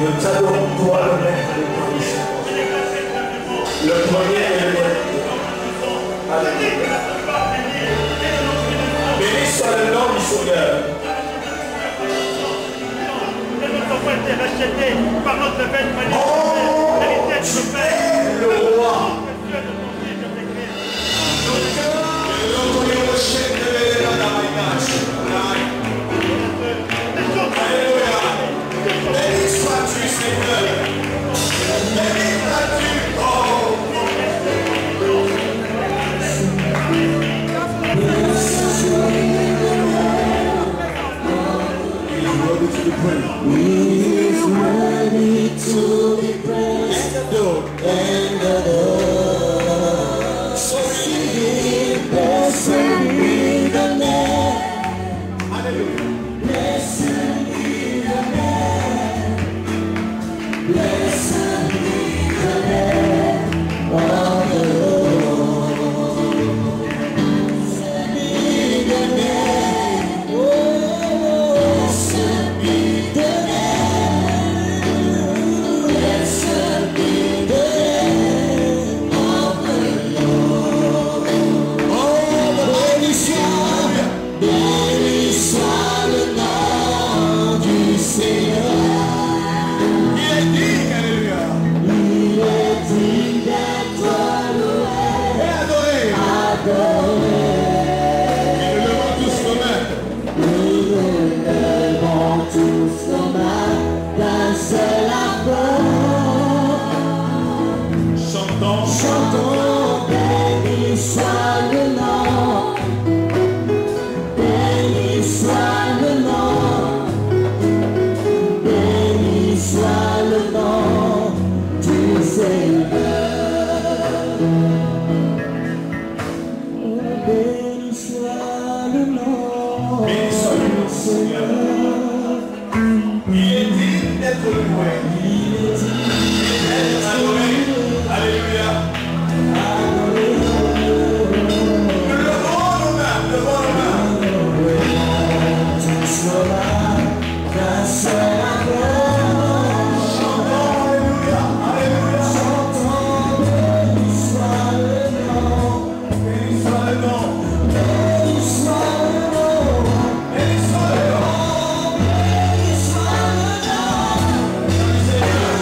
Nous t'adorons toi le maître des conditions. Le premier et le dernier. Alléluia. Béni soit le nom du Seigneur. Nous avons été rachetés par notre belle magnifique. Tu es le roi. Alléluia. Béni sois-tu, Seigneur. Béni sois-tu. He is worthy to be praised and adored. So sing, blessed be the name. Blessed be the name. Blessed be the name of the Lord. Blessed be the name. Blessed be the name. Blessed be the name of the Lord. Oh, béni soit le nom du Seigneur. Il est digne, alléluia. Il est digne d'être loué Et adoré. adoré. Et le levons tous nos mains. Nous levons tous nos mains d'un seul accord. Chantons. Chantons, béni soit le nom. Béni soit le nom. Béni soit le nom du Seigneur. Oh, béni soit le nom Béni soit le nom du Seigneur. Il est digne d'être loué. Il est digne D'être adoré. Alléluia. Nous levons nos mains. Levons nos mains. tous nos mains d'un seul accord. Chantons. Alléluia. Alléluia. Chantons, béni soit le nom. Béni soit le nom. Béni soit le nom. Béni soit le nom. Béni soit le nom. Du Seigneur.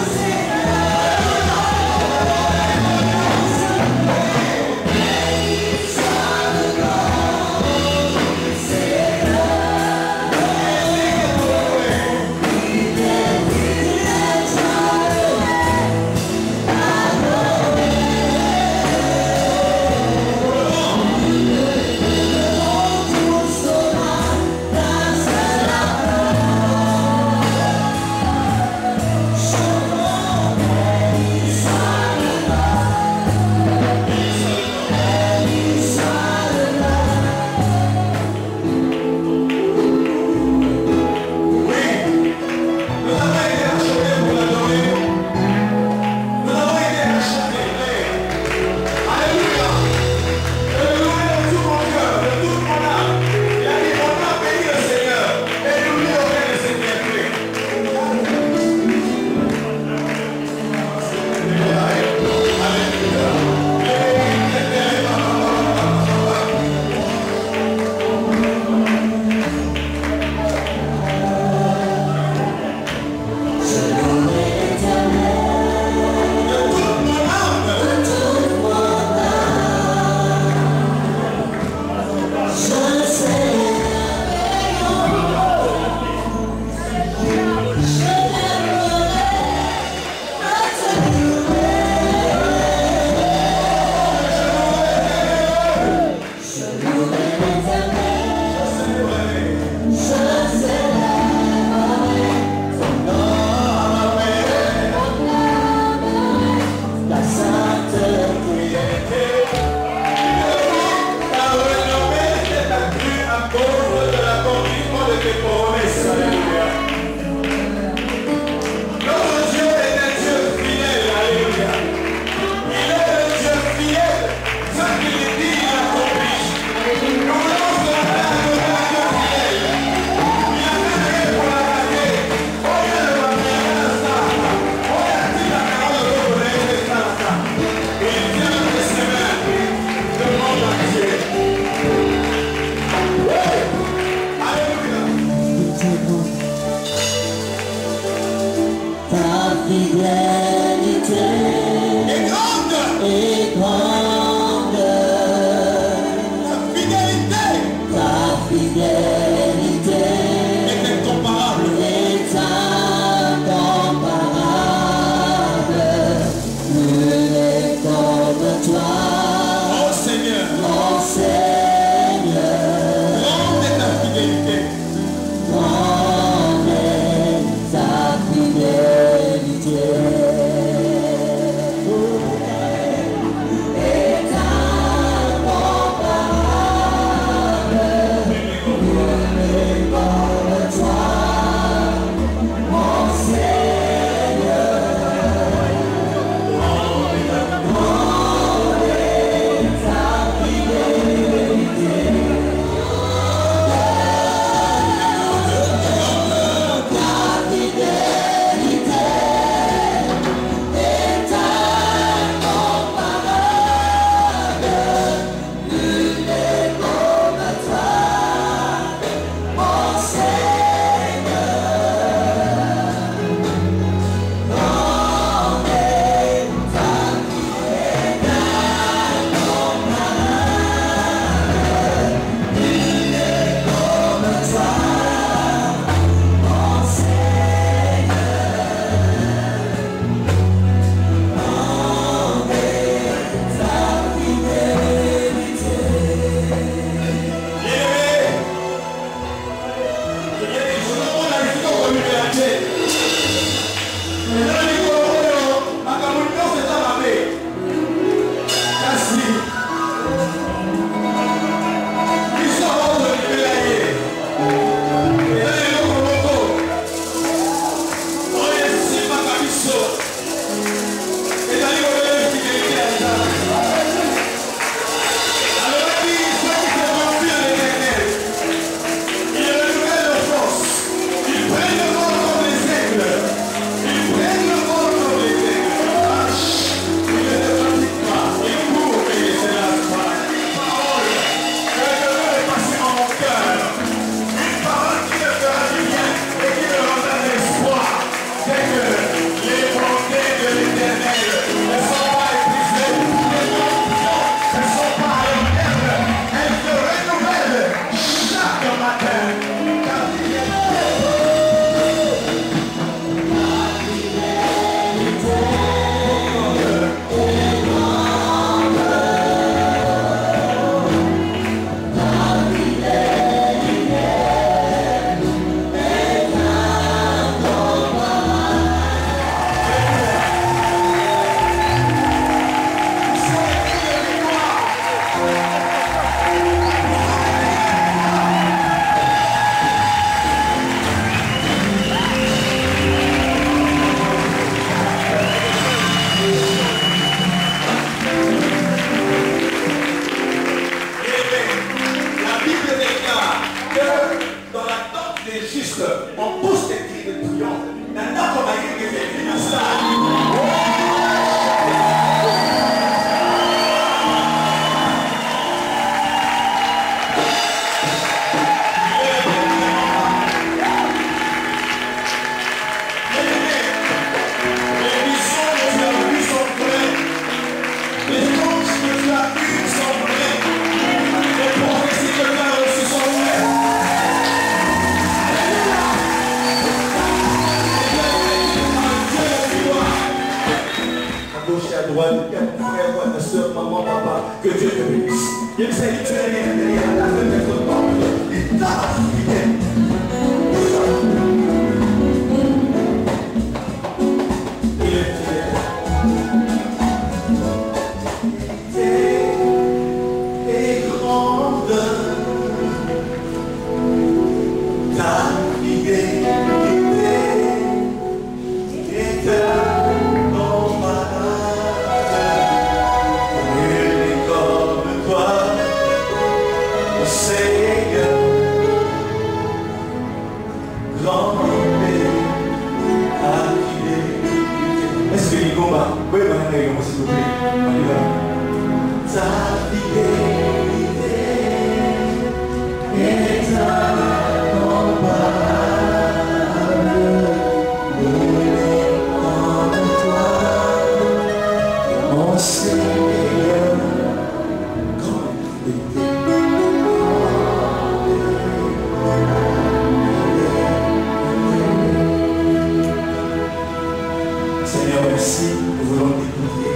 merci, nous voulons t'écouter.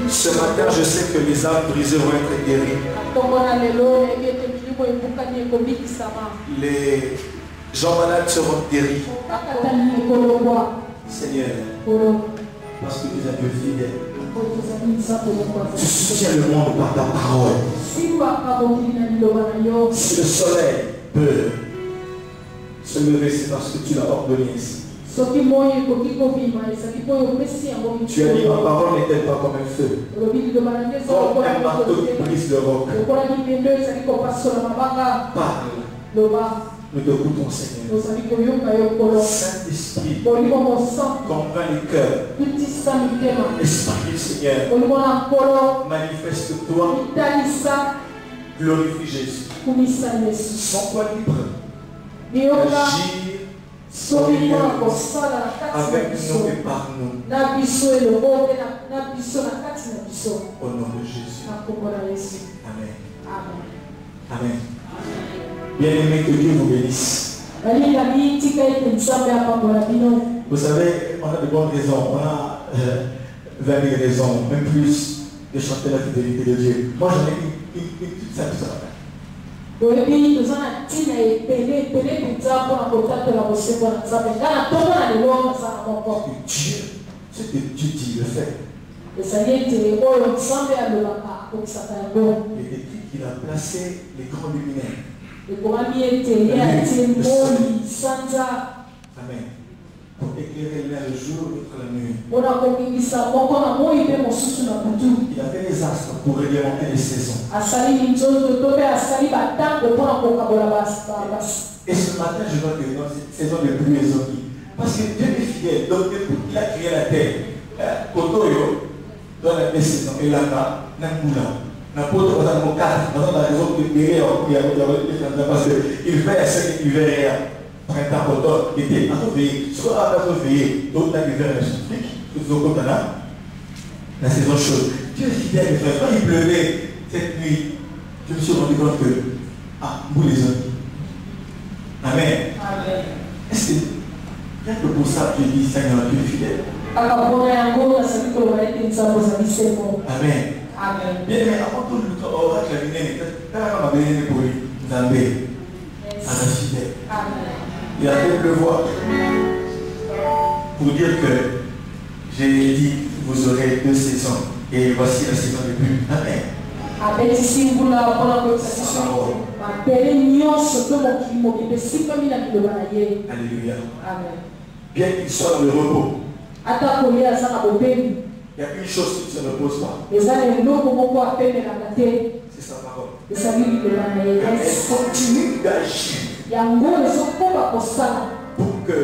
Ce matin, je sais que les âmes brisées vont être guéries. Les gens malades seront guéris. Seigneur, parce que tu es un Dieu fidèle. Tu soutiens le monde par ta parole. Si le soleil peut se lever, c'est parce que tu l'as ordonné ici. Tu as dit ma parole n'est-elle pas comme un feu, comme un marteau qui brise le roc. Parle. Nous t'écoutons, Seigneur. Saint-Esprit, convainc les cœurs. Esprit, Seigneur, manifeste-toi. Glorifie Jésus. Sens-toi libre d'agir au milieu, avec nous et par nous. Au nom de Jésus. Amen. Amen. Bien-aimés, que Dieu vous bénisse. Vous savez, on a de bonnes raisons. On a 20 000 raisons, même plus, de chanter la fidélité de Dieu. Moi, j'en ai une toute simple ce matin. Dieu, ce que Dieu dit, le fait. Il est écrit qu'il a placé les grands luminaires. Amen. Pour éclairer le jour contre la nuit. Il a fait les astres pour réglementer les saisons. Et ce matin, je vois que dans cette saison de pluie et zombies, parce que Dieu est fidèle, donc depuis qu'il a créé la terre, Otoyo, dans la saison, et là, Namboula. N'importe quoi dans mon cadre, dans la raison de guérir, parce qu'il fait ce qu'il fait rien. Printemps, automne, été, à tout veiller, soit à tout veiller, d'autres l'hiver, la saison chaude. Dieu est fidèle, quand il pleuvait cette nuit, je me suis rendu compte que, vous les hommes. Amen. Est-ce que, rien que pour ça, tu dis, Seigneur, tu es fidèle. Amen. Bien, mais avant tout, le oracle a venu, pour lui, Zambé, à la fidèle. Il a fait pleuvoir pour dire que j'ai dit vous aurez 2 saisons et voici la saison de pluie. Amen. Alléluia. Bien qu'il soit dans le repos, il y a une chose qui ne se repose pas. C'est sa parole. Elle continue d'agir pour que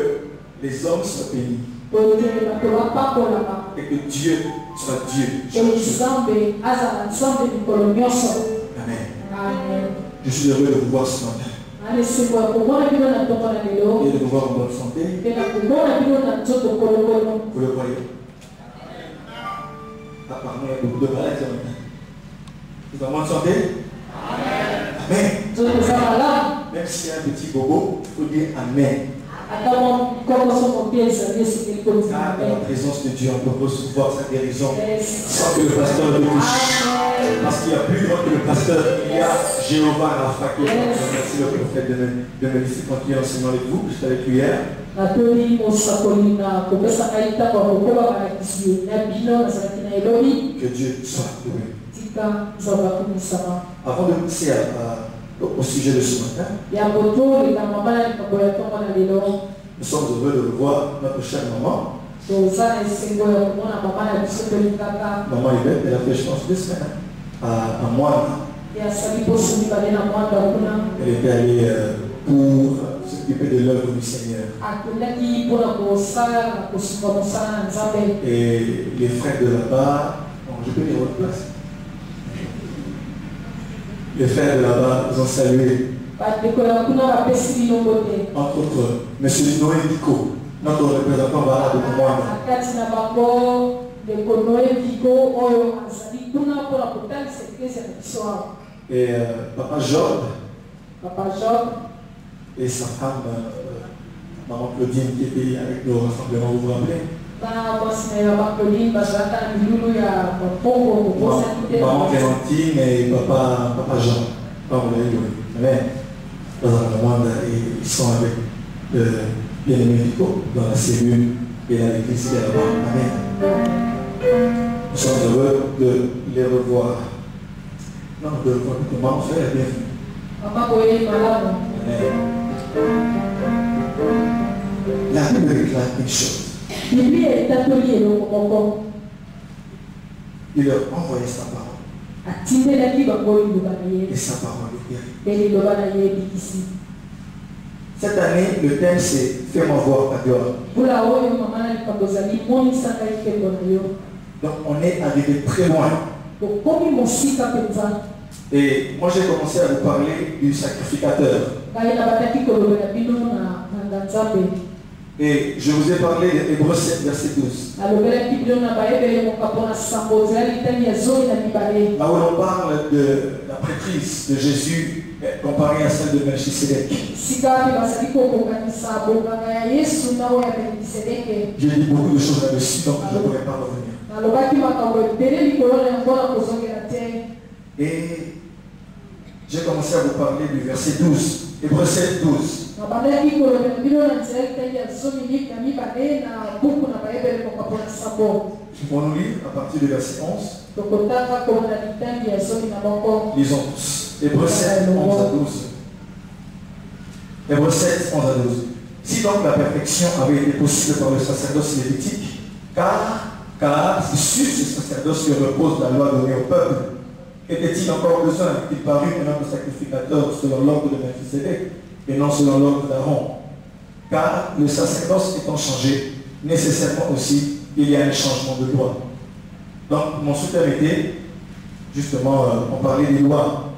les hommes soient bénis et que Dieu soit Dieu. Amen. Je suis heureux de vous voir ce matin et de vous voir en bonne santé. Vous le voyez? Apparemment, il y a beaucoup de malades ce matin. Vous êtes en bonne santé? Amen. Même s'il y a un petit bobo, il faut dire Amen. Dans la présence de Dieu, on peut recevoir sa guérison sans que le pasteur le touche. Parce qu'il y a plus grand que le pasteur, il y a Jéhovah Rapha qui est là. Merci le prophète de me laisser continuer l'enseignement avec vous. J'étais avec lui hier. Que Dieu soit loué. Avant de passer au sujet de ce matin, nous sommes heureux de revoir notre chère maman. Maman Yvette, elle a fait, je pense, 2 semaines à Moine. Elle était allée pour s'occuper de l'œuvre du Seigneur. Et les frères de là-bas, je peux dire votre place. Les frères de là-bas nous ont salué. Entre autres, M. Noé Vico, notre représentant valable de Moine. Et Papa Job et sa femme maman Claudine qui était avec nous au rassemblement, vous vous rappelez? Maman Clémentine et papa Jean. Amen. Dans un monde, ils sont avec le bien-aimé Vico dans la cellule et dans l'église là-bas. Amen. Nous sommes heureux de les revoir. Non, de revoir maman frère, bienvenue. Amen. La Bible réclame une chose. Il leur envoyait sa parole. Et sa parole est guérie. Cette année, le thème c'est fais-moi voir ta gloire. Donc on est arrivé très loin. Et moi j'ai commencé à vous parler du sacrificateur. Et je vous ai parlé d'Hébreux 7, verset 12. Là où on parle de la prêtrise de Jésus comparée à celle de Melchisédek. J'ai dit beaucoup de choses là-dessus, donc je ne pourrais pas revenir. Et j'ai commencé à vous parler du verset 12. Hébreux 7, 12. On nous lire à partir du verset 11. Lisons tous. Hébreux 7, 11 à 12. Hébreux 7, 11 à 12. Si donc la perfection avait été possible par le sacerdoce lévitique, car c'est sur ce sacerdoce que repose la loi donnée au peuple, était-il encore besoin qu'il parût un homme sacrificateur selon l'ordre de Melchisédek et non selon l'ordre d'Aaron? Car le sacerdoce étant changé, nécessairement aussi, il y a un changement de loi. Donc, mon sous-thème était, justement, on parlait des lois.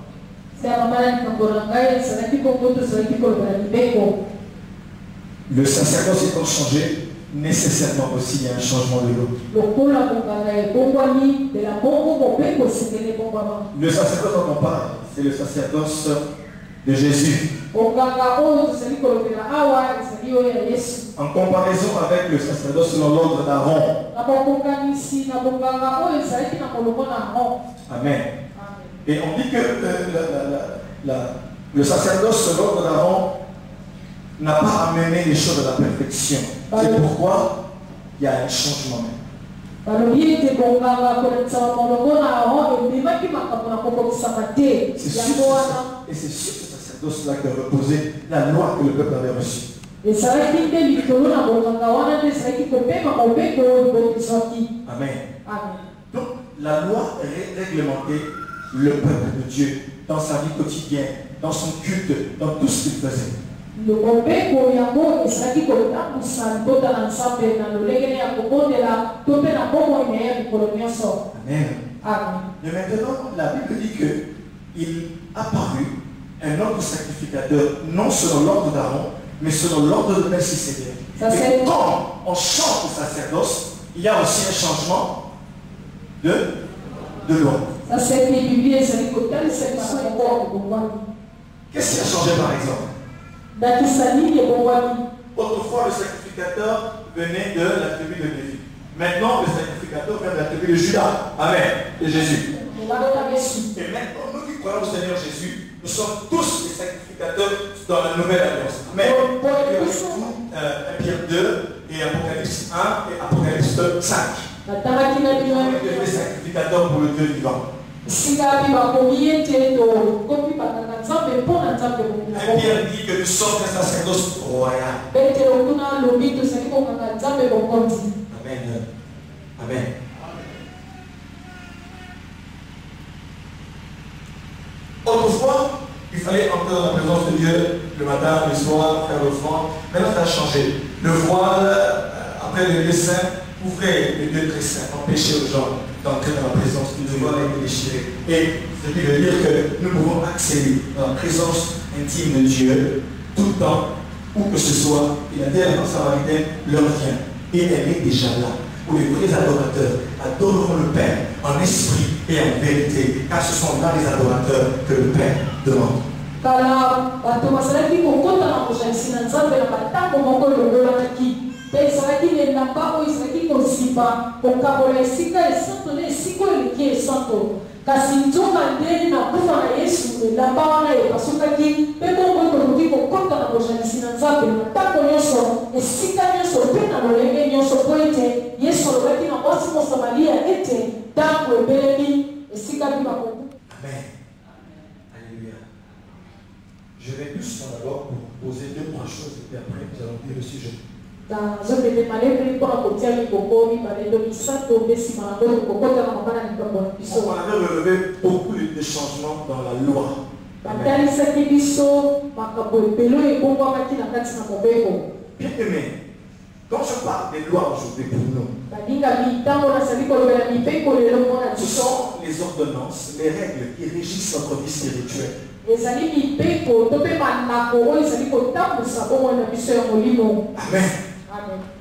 Le sacerdoce étant changé, nécessairement aussi, il y a un changement de loi. Le sacerdoce dont on parle, c'est le sacerdoce de Jésus. En comparaison avec le sacerdoce selon l'ordre d'Aaron. Amen. Et on dit que le sacerdoce selon l'ordre d'Aaron n'a pas amené les choses à la perfection. C'est pourquoi il y a un changement. Et c'est sur ce sacerdoce-là que reposait la loi que le peuple avait reçue. Amen. Donc la loi réglementait le peuple de Dieu dans sa vie quotidienne, dans son culte, dans tout ce qu'il faisait. Amen. Mais maintenant, la Bible dit qu'il apparut un autre sacrificateur, non selon l'ordre d'Aaron, mais selon l'ordre de Melchisédek. Et quand on change de sacerdoce, il y a aussi un changement de loi. Qu'est-ce qui a changé par exemple? Autrefois, le sacrificateur venait de la tribu de Lévi. Maintenant, le sacrificateur vient de la tribu de Judas. Amen. De Jésus. Et maintenant, nous qui croyons au Seigneur Jésus, nous sommes tous les sacrificateurs dans la nouvelle alliance. Mais il y a 1 Pierre 2 et Apocalypse 1 et Apocalypse 5. On est des sacrificateurs pour le Dieu vivant. 1 Pierre dit que nous sommes un sacerdoce royal. Amen. Amen. Autrefois, il fallait entrer dans la présence de Dieu le matin, le soir, faire l'offrande. Maintenant, ça a changé. Le voile, après le lieu saint, ouvrait les lieux très saints, empêchait aux gens d'entrer dans la présence du voile a été déchiré. Et ce qui veut dire que nous pouvons accéder dans la présence intime de Dieu tout le temps, où que ce soit. Il a dit à la Samaritaine, l'heure vient. Et elle est déjà là. Où les vrais adorateurs adoreront le Père en esprit et en vérité, car ce sont là les adorateurs que le Père demande. kala bato basalaki kokota na kosalisi na nzambe na batango moko elongolanaki mpe ezalaki na elamba oyo ezalaki kozipa kokabola esika esanto na esika oyo eleki esanto kasi nzonga nde na kufa na yesu elamba wana epasukaki mpe bongo ekokoki kokota na kosalisi na nzambe na ntango nyonso esika nyonso mpe na lolenge nyonso mpo ete yesu alobaki na mwasi mosamaria ete ntango ebelemi esika bibako. Amen. Alléluia. Je vais doucement d'abord pour poser 2-3 choses et puis après nous allons dire le sujet. On avait relevé beaucoup de changements dans la loi. Amen. Bien aimé, quand je parle des lois aujourd'hui pour nous, ce sont les ordonnances, les règles qui régissent notre vie spirituelle. Amen.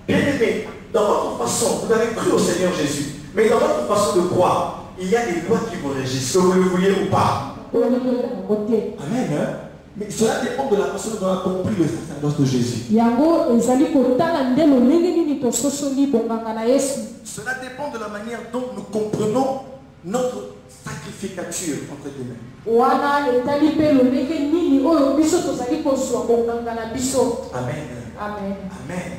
Bien aimé, dans votre façon, vous avez cru au Seigneur Jésus, mais dans votre façon de croire, il y a des lois qui vous régissent, que vous le vouliez ou pas. Amen. Hein? Mais cela dépend de la façon dont on a compris le sacerdoce de Jésus. Cela dépend de la manière dont nous comprenons notre sacrificature, entre guillemets. Amen. Amen. Amen.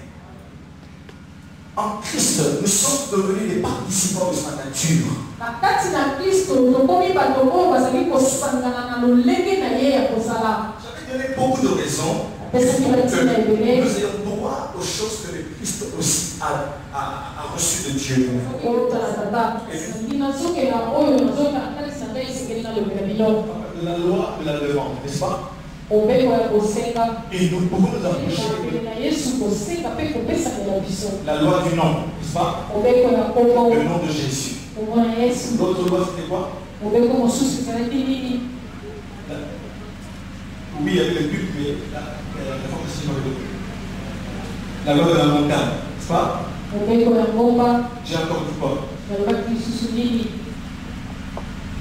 En Christ, nous sommes devenus des participants de sa nature. J'avais donné beaucoup de raisons pour que nous ayons droit aux choses que le Christ aussi a reçues de Dieu. La loi de la demande, n'est-ce pas? Et nous pouvons nous approcher la loi du nom, n'est-ce pas? Le nom de Jésus. L'autre loi, c'était quoi? Oui, il y avait le but, mais la loi de la montagne, n'est-ce pas? J'ai encore du corps.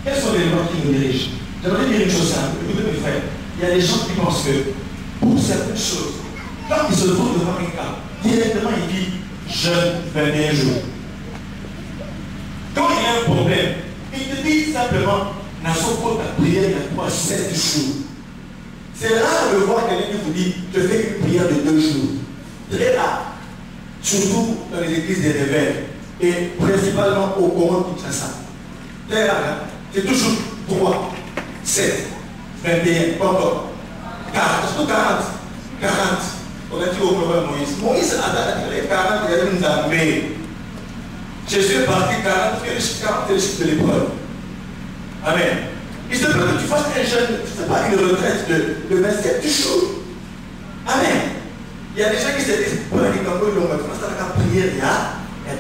Quelles sont les lois qui nous dirigent? J'aimerais dire une chose simple, écoutez mes frères. Il y a des gens qui pensent que pour certaines choses, quand ils se trouvent devant un cas, directement il dit jeûne 21 jours. Quand il y a un problème, il te dit simplement n'a pas ta prière, il y a 3, 7 jours. C'est rare de voir quelqu'un qui vous dit je fais une prière de 2 jours. Très rare. Surtout dans les églises des réveils et principalement au Congo-Kinshasa. Très rare. Hein? C'est toujours 3, 7. 21, pas encore. 40, surtout 40. 40. On a dit au prophète Moïse. Moïse a dit 40, il y a une armée. Jésus est parti 40, c'est le chiffre de l'épreuve. Amen. Il se peut que tu fasses un jeûne, je ne sais pas, une retraite de 27 jours. Amen. Il y a des gens qui se disent, on a dit quand on va faire la prière, il y a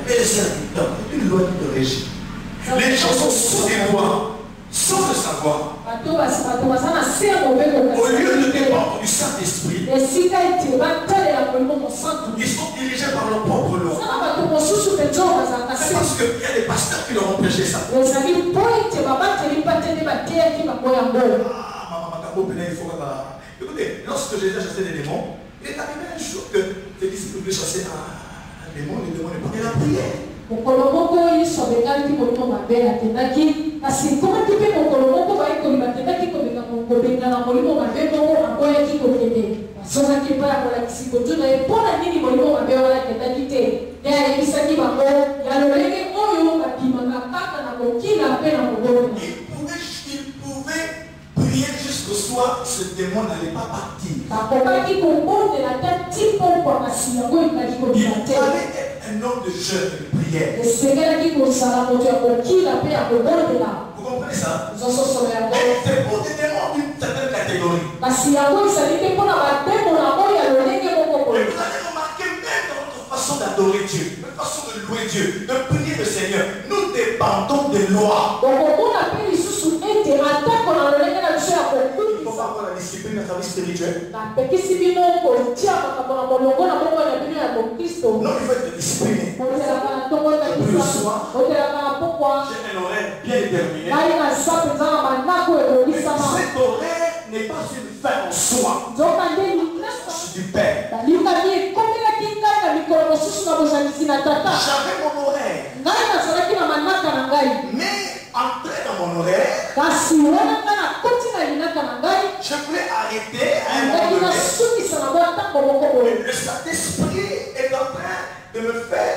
personne qui tombe. C'est une loi qui te régit. Les gens sont sous des lois. Sans le savoir, au lieu de dépendre du Saint-Esprit, ils sont dirigés par leur propre loi. C'est parce qu'il y a des pasteurs qui leur ont prêché ça. Il faut écoutez, lorsque Jésus a chassé des démons, il est arrivé un jour que les disciples voulaient chasser un démon, les démons n'est pas de la prière. Il pouvait prier jusqu'au soir, ce démon n'allait pas partir. Il fallait être un homme de jeûne, de prière. Vous comprenez ça? C'est pour des démons d'une certaine catégorie. Et vous allez remarquer même dans notre façon d'adorer Dieu, notre façon de louer Dieu, de prier le Seigneur, nous dépendons des lois. Il faut pas avoir la discipline dans sa vie spirituelle. Non, il faut être discipliné. Le soir, j'ai un horaire bien déterminé. Mais cet horaire n'est pas suffisant. J'avais mon oreille. Mais entrer dans mon oreille, je voulais arrêter à un moment donné. Le Saint-Esprit est en train de me faire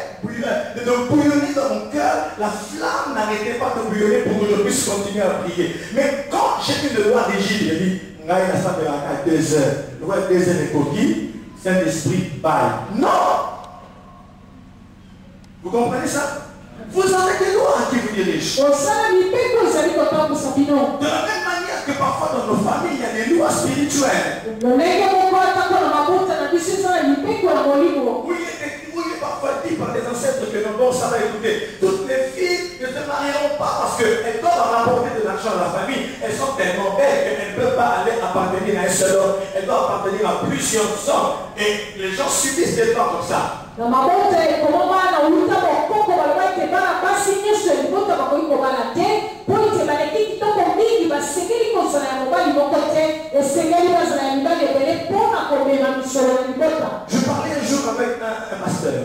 de bouillonner dans mon cœur. La flamme n'arrêtait pas de bouillonner pour que je puisse continuer à prier. Mais quand j'ai vu le roi d'Égypte, il a dit, à 2 heures. Le roi 2 heures est coquille, Saint-Esprit baille. Non! Vous comprenez ça? Vous avez des lois qui vous dirigent. De la même manière que parfois dans nos familles, il y a des lois spirituelles. Oui, parfois dit par des ancêtres que non, bon, ça va écouter. Toutes les filles ne se marieront pas parce qu'elles doivent rapporter de l'argent à la famille. Elles sont tellement belles qu'elles ne peuvent pas aller appartenir à un seul homme. Elles doivent appartenir à plusieurs hommes. Et les gens subissent des lois comme ça. Je parlais un jour avec un pasteur.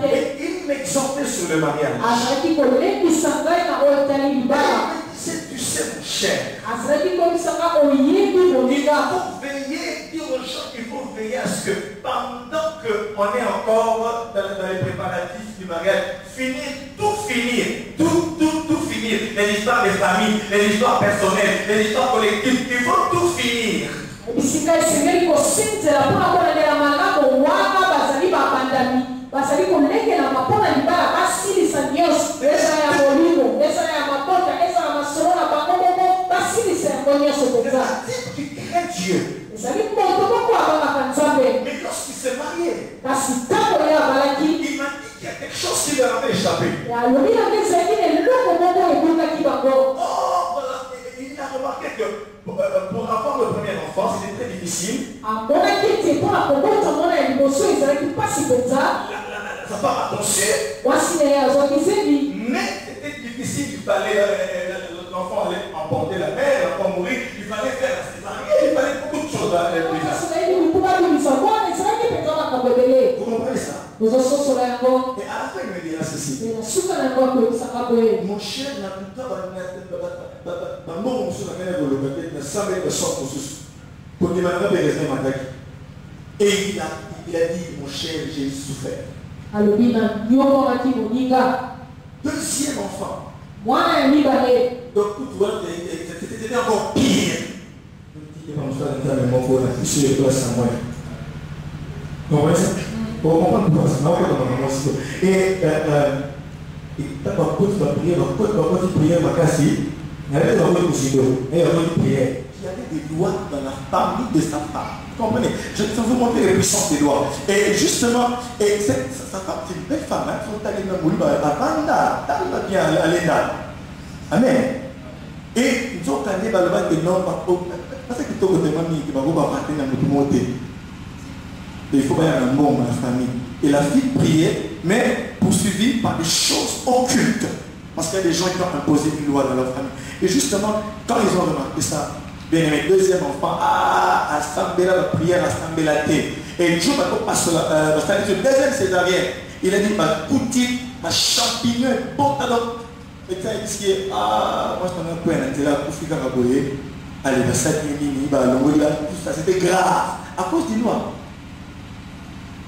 Et il m'exhortait sur le mariage. Tu sais mon cher, il faut veiller à ce que pendant qu'on est encore dans les préparatifs du mariage, tout finir, les histoires des familles, les histoires personnelles, les histoires collectives, il faut tout finir. Tu crains Dieu. Mais lorsqu'il s'est marié, il m'a dit qu'il y a quelque chose qui leur avait échappé. Oh, il a remarqué que pour avoir le premier enfant, c'était très difficile. Sa femme a touché. Mais c'était difficile, il fallait l'enfant allait emporter la mère, l'enfant mourir, il fallait faire la césarienne, il fallait beaucoup de choses à l'intérieur. Vous comprenez ça? Et à la fin, il me dira ceci. Mon cher n'a plus tard, et il a dit, mon cher, j'ai souffert. Deuxième enfant. Donc, c'était encore pire. Vous comprenez ça? Pour comprendre pourquoi ça. Et quand tu vas prier, il y avait des lois dans la famille de sa femme. Vous comprenez? Je vais vous montrer les puissances des lois. Et justement, sa femme, c'est une belle femme. Il faut aller dans le monde, bien aller là. Amen. Et nous avons allé dans le monde de non, parce que tout le monde qui va partir dans notre monde. Il faut bien un bon dans la famille. Et la fille priait, mais poursuivie par des choses occultes. Parce qu'il y a des gens qui ont imposé une loi dans leur famille. Et justement, quand ils ont remarqué ça, bien aimé, deuxième enfant, Assemblée la prière, Assemblée la thé. Et le jour où passe la deuxième césarienne, il a dit, ma poutine, ma champignon, bon talent. Et quand il dit, moi je t'en ai un peu un intérêt pour faire un boyer. Allez, ça c'était grave, à cause du noir.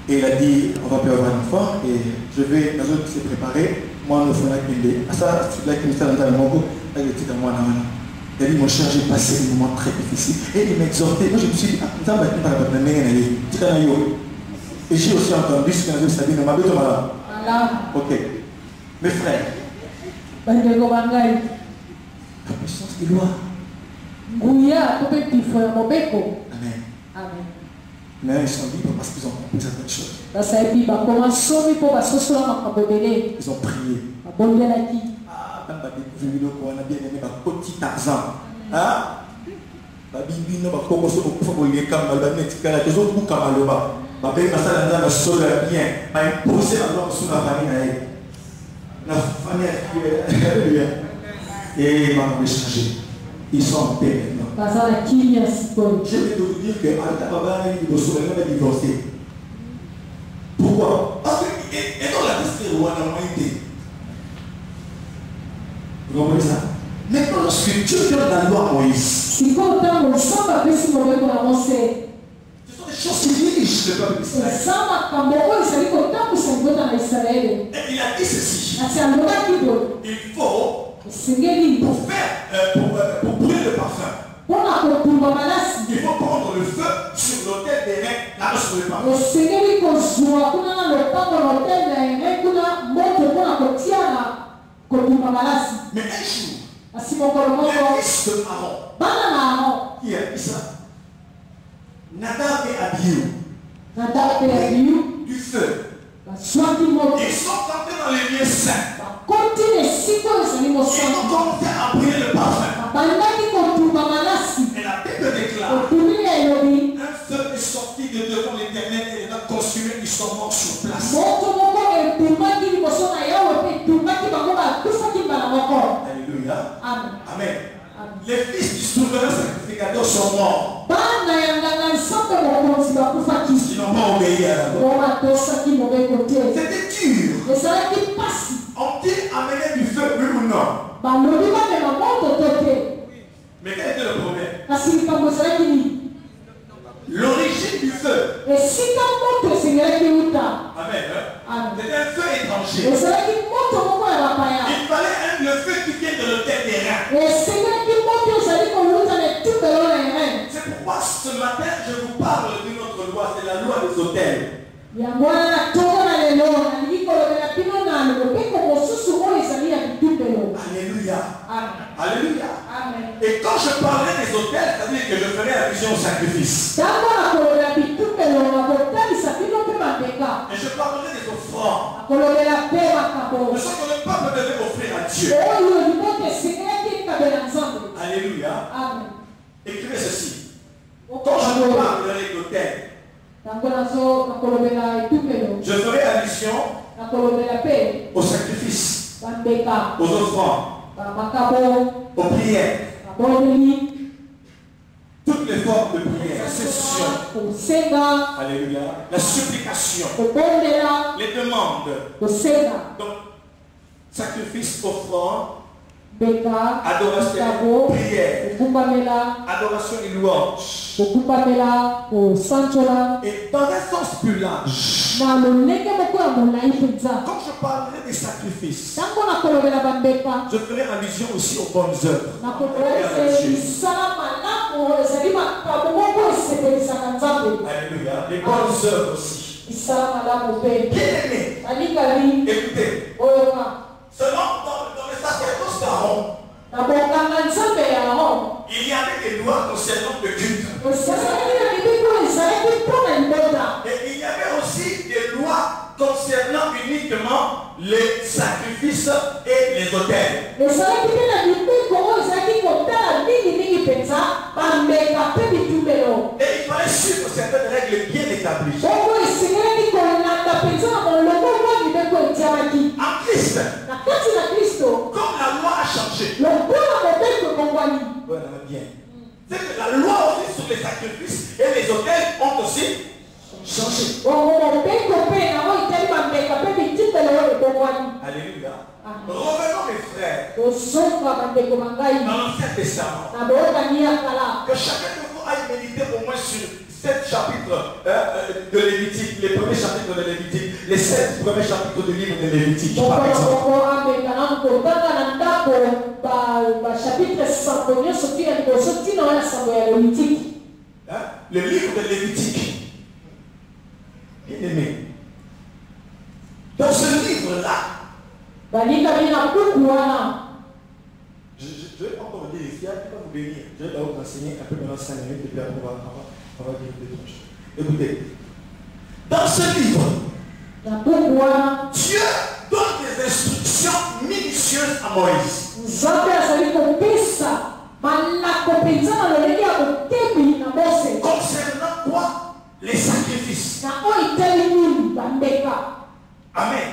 Et il a dit, on va faire un enfant et je vais, dans autres qui s'est préparé, moi, nous faisons la kinde. Ça, c'est la kinde, dans le monde, là, il était dans moi. Il a dit, mon cher, j'ai passé des moments très difficiles. Et il m'exhortait. Moi, je me suis dit, nous avons maintenant par la main. Et j'ai aussi entendu ce que vous savez, nous m'avons dit, ok. Mes frères, la puissance des lois. Amen. Mais ils sont libres parce qu'ils ont compris certaines choses. Ils ont prié. Petit Tarzan. Ils sont en paix maintenant. Je vais te dire que Alta Baba est divorcé. Vous comprenez ça? Maintenant, lorsque Dieu donne la loi à Moïse, ce sont des choses qui dirigent le peuple d'Israël. Et il a dit ceci. Il faut, pour brûler le parfum, il faut prendre le feu sur l'autel des reins, là sur le parfum. Mais un jour, le fils de Aaron, qui a dit ça, Nadab et Abihu, du feu, ils sont entrés dans les lieux saints. Ils ont commencé à brûler le parfum. Et la Bible déclare, un feu est sorti de devant l'Éternel et il a consumé, ils sont morts sur place. Alléluia. Amen. Les fils du souverain sacrificateur sont morts. Ils n'ont pas obéi à la loi. C'était dur. Ont-ils amené du feu, oui ou non? Mais quel était le problème? L'origine du feu. Amen. C'était un feu étranger. Il fallait le feu qui vient de l'autel des reins. C'est pourquoi ce matin je vous parle de notre loi, c'est la loi des autels. Alléluia. Alléluia. Et quand je parlerai des autels, c'est-à-dire que je ferai allusion au sacrifice. Et je parlerai des offrandes. De ce que le peuple devait offrir à Dieu. Alléluia. Écrivez ceci. Quand je vous parlerai d'autel, je ferai allusion au sacrifice, aux offrandes, aux prières, toutes les formes de prière, alléluia, la supplication, les demandes, donc sacrifice, offrande, adoration, prière, adoration et louange. Et dans un sens plus large, quand je parlerai des sacrifices, je ferai allusion aussi aux bonnes œuvres. Alléluia, les bonnes œuvres aussi. Bien-aimés, écoutez, selon dans le sacerdoce d'Aaron, il y avait des lois concernant le culte. Et il y avait aussi des lois concernant uniquement les sacrifices et les autels. Et il fallait suivre certaines règles bien établies. En Christ, comme la loi a changé, c'est que la loi aussi sur les sacrifices et les autels ont aussi changé. Alléluia. Revenons mes frères dans l'Ancien Testament. Que chacun de vous aille méditer au moins sur 7 chapitres de Lévitique, les premiers chapitres de Lévitique, les 7 premiers chapitres du livre de Lévitique, par exemple. Le livre de Lévitique, bien aimé. Dans ce livre-là, je vais encore vous dire ici, je vais pas vous bénir. Je vais d'abord vous enseigner un peu pendant 5 minutes et puis après on va dire des trucs. Écoutez, dans ce livre, Dieu donne des instructions minutieuses à Moïse. Concernant quoi? Les sacrifices. Amen.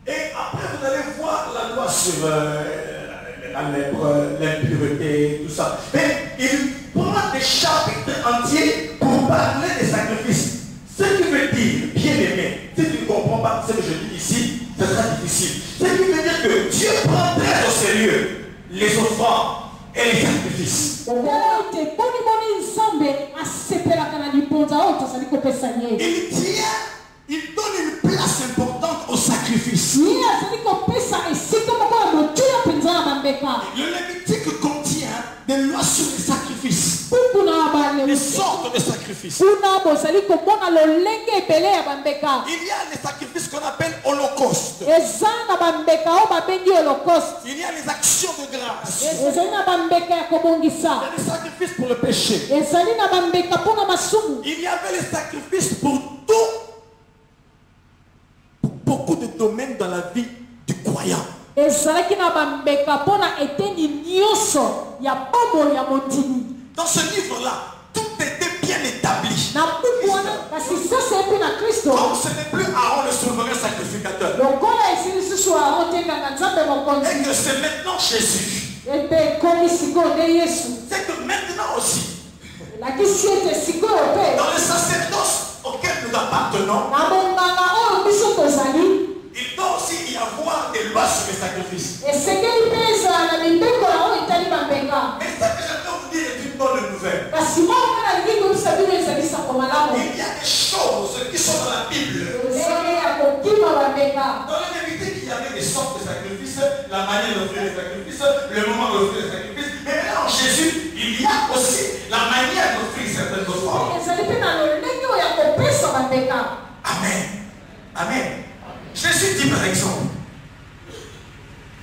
Et après vous allez voir la loi sur la lèpre, l'impureté, tout ça. Mais il prend des chapitres entiers pour parler des sacrifices. Ce qui veut dire, bien aimé, si tu ne comprends pas ce que je dis ici, il donne une place importante au sacrifice. Le Lévitique contient des lois sur les sacrifices, des sortes de sacrifices. Il y a les sacrifices qu'on appelle holocauste. Il y a les actions de grâce. Il y a des sacrifices pour le péché. Il y avait les sacrifices pour tout, pour beaucoup de domaines dans la vie du croyant. Dans ce livre-là, tout était bien établi. Comme ce n'est plus Aaron le souverain sacrificateur, et que c'est maintenant Jésus, c'est que maintenant aussi, dans le sacerdoce auquel nous appartenons, il doit aussi y avoir des lois sur les sacrifices. Mais ce que j'aimerais vous dire est une bonne nouvelle. Il y a des choses qui sont dans la Bible. Dans les Lévitique, il y avait des sortes de sacrifices, la manière d'offrir les sacrifices, le moment d'offrir les sacrifices. Mais maintenant en Jésus, il y a aussi la manière d'offrir certaines offrandes. Amen. Amen. Jésus dit par exemple,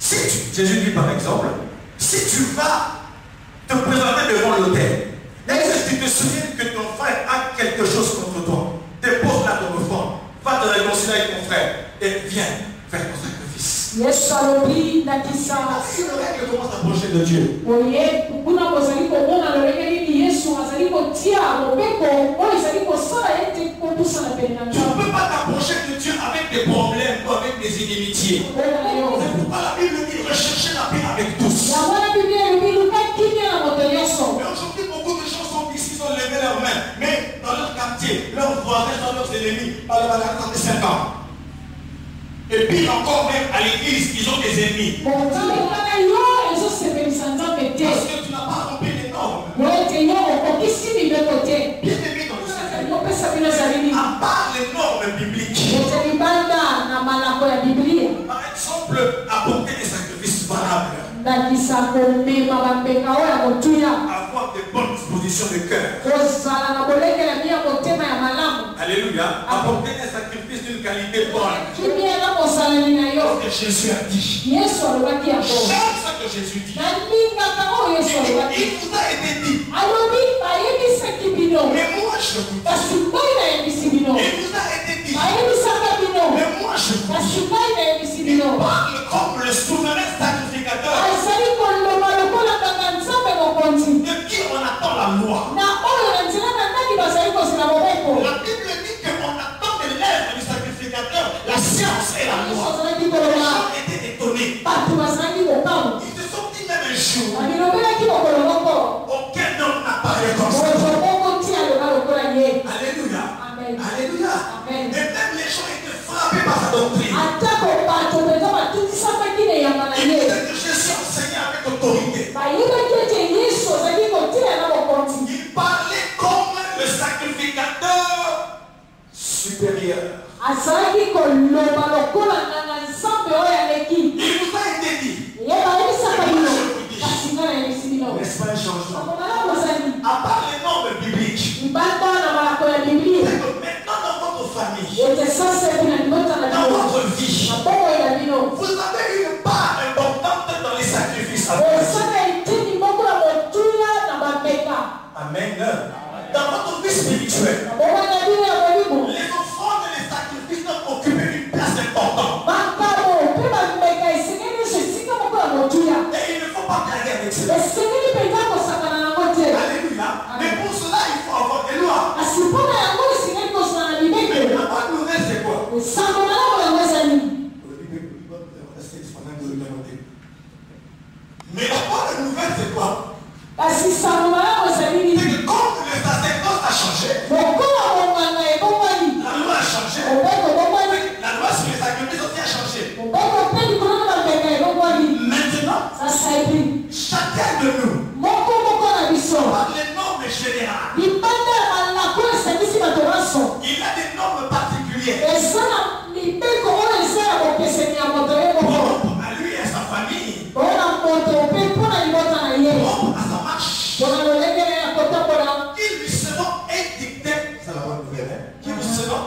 Jésus dit par exemple, si tu vas te présenter devant l'autel, et que tu te souviens que ton frère a quelque chose contre toi, dépose là ton offrande, va te réconcilier avec ton frère et viens faire ton sacrifice. Si le règle commence à approcher de Dieu, tu ne peux pas t'approcher de Dieu avec des problèmes ou avec des inimitiés. C'est pourquoi la Bible dit rechercher la paix avec tous. Mais aujourd'hui, beaucoup de gens sont ici, ils ont levé leurs mains, mais dans leur quartier, leurs voisins sont leurs ennemis par le 45 ans. Et puis encore même à l'église, ils ont des ennemis. Parce que tu n'as pas rempli les normes. Bien-aimé dans le Seigneur, à part les normes bibliques, par exemple, apporter des sacrifices valables, avoir de bonnes dispositions de cœur. Alléluia. Apporter des sacrifices d'une qualité bonne. Que Jésus a dit. J'aime ce que Jésus dit. Il vous a été dit. Mais moi je vous dis. Il vous a été dit. Mais moi je vous dis. Il parle comme le souverain sacrificateur. De qui on attend la loi. La Bible dit qu'on attend de l'œuvre du sacrificateur la science et la loi. Les gens étaient étonnés. Ils se sont dit même un jour, aucun homme n'apparaît comme ça. Alléluia. Alléluia. Et même les gens étaient frappés par sa doctrine. Ils disaient que Jésus enseignait avec autorité. Il parlait comme le sacrificateur supérieur. Il vous a été dit. N'est-ce pas un changement? À part les normes bibliques, c'est que maintenant dans votre famille, dans votre vie, vous avez une part importante dans les sacrifices. Amen. Dans votre vie spirituelle, les offrandes et les sacrifices ont occupé une place importante. Et il ne faut pas blaguer avec cela. Alléluia. Mais pour cela, il faut avoir des lois. Mais la bonne nouvelle, c'est quoi?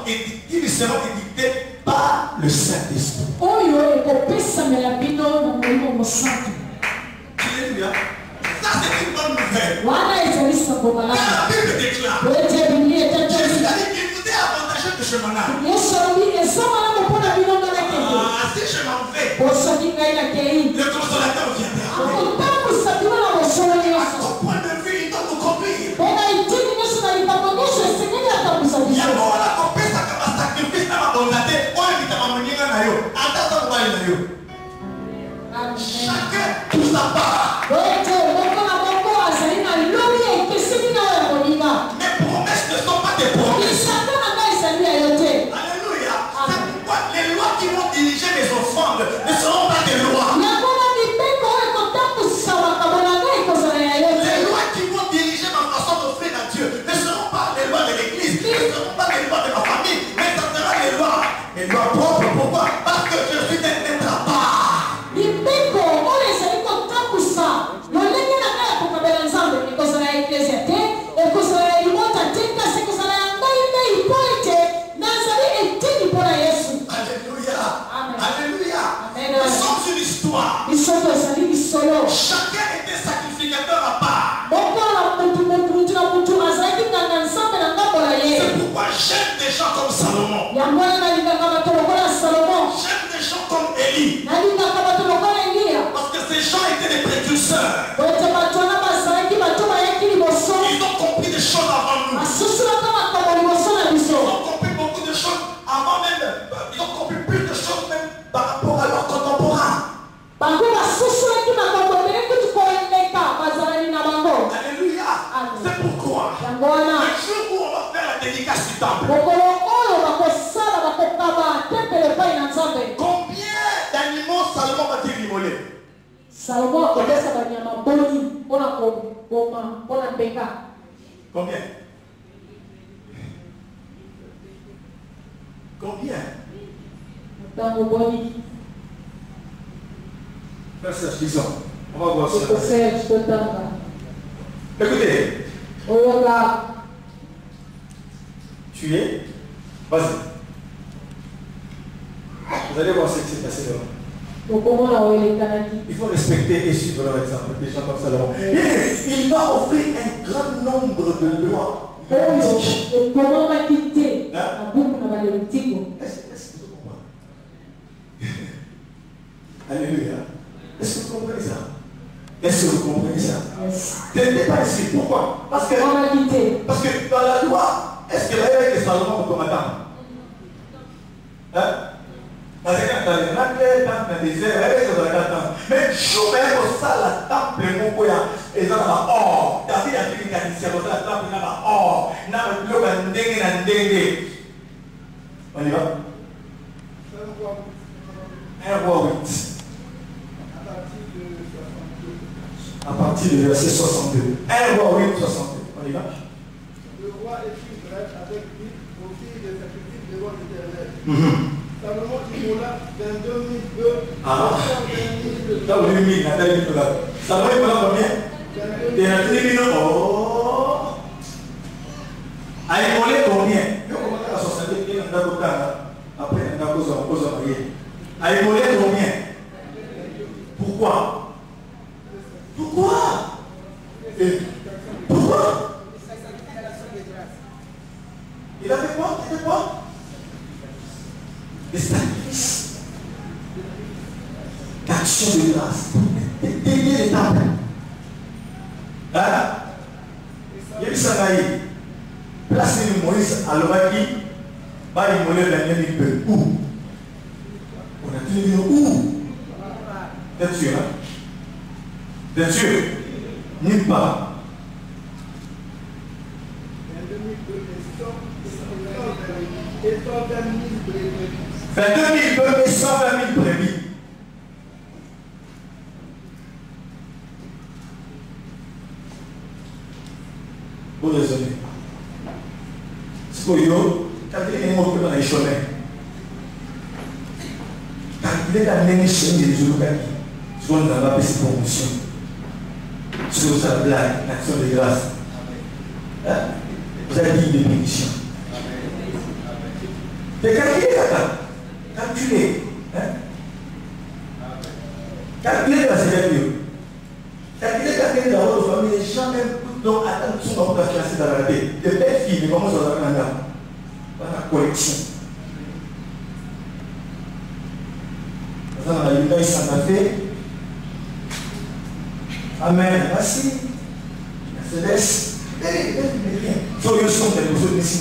édictés par le Saint-Esprit. Alléluia. Ça, c'est une bonne nouvelle. Car la Bible déclare Jésus a dit qu'il vous est avantageux que je m'en aille. Si je m'en vais, le consolateur viendra. À ton point de vue, il doit nous conduire. Il y a moi là qu'on peut sacrifice dans ma volonté. Chacun pour sa part. Mes promesses ne sont pas des promesses. Alléluia. C'est pourquoi les lois qui vont diriger mes offrandes ne seront pas des lois. Les lois qui vont diriger ma façon d'offrir à Dieu ne seront pas les lois de l'église, ne seront pas les lois de ma famille, mais ce sera les lois propres. Pourquoi? Parce que je suis un être à part. Alléluia. Nous sommes une histoire. Chacun était sacrificateur à part. C'est pourquoi j'aime des gens comme Salomon. J'aime des gens comme Élie. Parce que ces gens étaient des précurseurs. Ils ont compris des choses avant nous. Ils ont compris beaucoup de choses avant même. Ils ont compris plus de choses même par rapport à leurs contemporains. Alléluia. C'est pourquoi le jour où on va faire la dédicace du temple, combien d'animaux Salomon va-t-il immoler? Combien? Combien? Frère, disons. On va voir ça. Écoutez. Tu es? Vas-y. Vous allez voir ce qui s'est passé là. Il faut respecter et suivre leur exemple. Des gens comme Salomon. Il va offrir un grand nombre de lois. Est-ce que vous comprenez? Alléluia. Est-ce que vous comprenez ça? Est-ce que vous comprenez ça? Ce n'est pas ici. Pourquoi? Parce que dans la loi, est-ce que l'air que Salomon peut m'attendre? Parce que dans le désert, mais je vais au salle la temple, mon coya, et ça va or. David a dit qu'il y a la temple, n'a pas or, n'a pas le dengue. On y va? 1 roi 8. À partir du verset 62. 1 roi 8, 62. On y va? Le roi est une brèche avec lui, aussi des sacrifices devant l'Éternel. Salomon immola 22 000 bœufs, 120 000 là, vous avez mis, Salomon immola combien? 22 000. Oh! A immolé combien? Nous commençons à 70 000 après, on a posé en marié. A immolé combien? Pourquoi? Pourquoi? Pourquoi? Il a fait quoi? Il a fait quoi? Des sacrifices d'action de grâce. Dédier les temples. Il y a eu ça là. Placez le Moïse à l'Omaki. Va immoler la nuit de où? On a dit où? Bien sûr, hein? Bien sûr. Nulle part. 22 000 bœufs et 120 000 brebis. Vous raisonnez. C'est pour vous, quand il est mort dans les chemins, quand il est dans les chemins des jours, on n'a pas fait promotion. Sur sa blague, l'action de grâce. Vous avez dit une bénédiction. C'est calculé, calculé. Calculé dans ces calculs. Calculé dans votre famille, les gens même donc attendent tout le monde pour classer dans la tête. Les belles filles, mais comment ça va dans la collection. Dans la Hyundai Santa Fe. Amen. Merci. Mercedes. So you sont des choses de ici.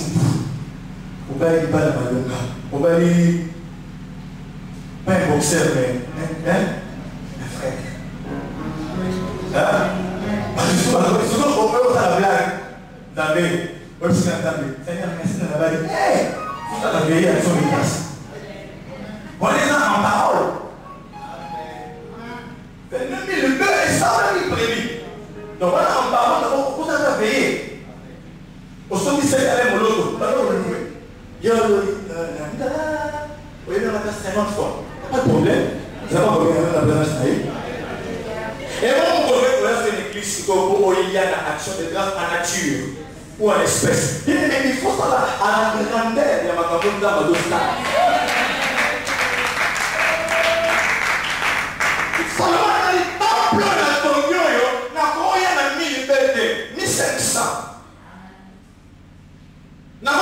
On va aller pas la malonga. On va aller pas un boxeur, mais un frère. Souvent, on peut faire la blague. D'abord, on se fait taper. Seigneur, merci de la blague. Hé! Faut la veiller à son église. On est là en parole. Le Dieu est ça, il prévit. Donc voilà, en parole, vous avez veillé. Au sommet, c'est aller mon loto. Il y a oui, on a 50 fois. Pas de problème. Vous n'avez pas regardé la présence de et moi, on pourrait faire une église où il y a une action de grâce en nature ou en espèce. Il faut ça à la grandeur de ma campagne dans ma dossier. Il faut avoir un temple dans ton lieu, il y a 1000 libertés, 1500. Il y a un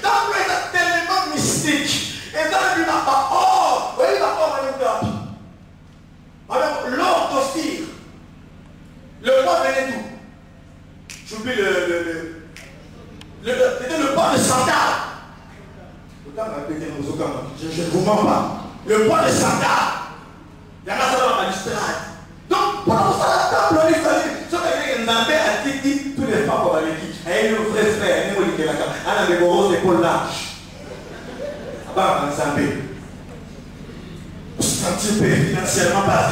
temple, est tellement mystique. Et dans le but, oh, oui, d'accord, alors, l'or d'Ophir, le roi venait d'où? J'oublie le port de Sandar. Je ne vous mens pas. Le port de Sandar. Il y en a ça dans la magistrate. Donc, pendant ça, il fallait. Ce que Nambé a dit, tous les femmes avaient dit, il y a un vrai frère, il y a un frère, il y a un gros épaule large. Pas ensemble. Un petit peu financièrement pas.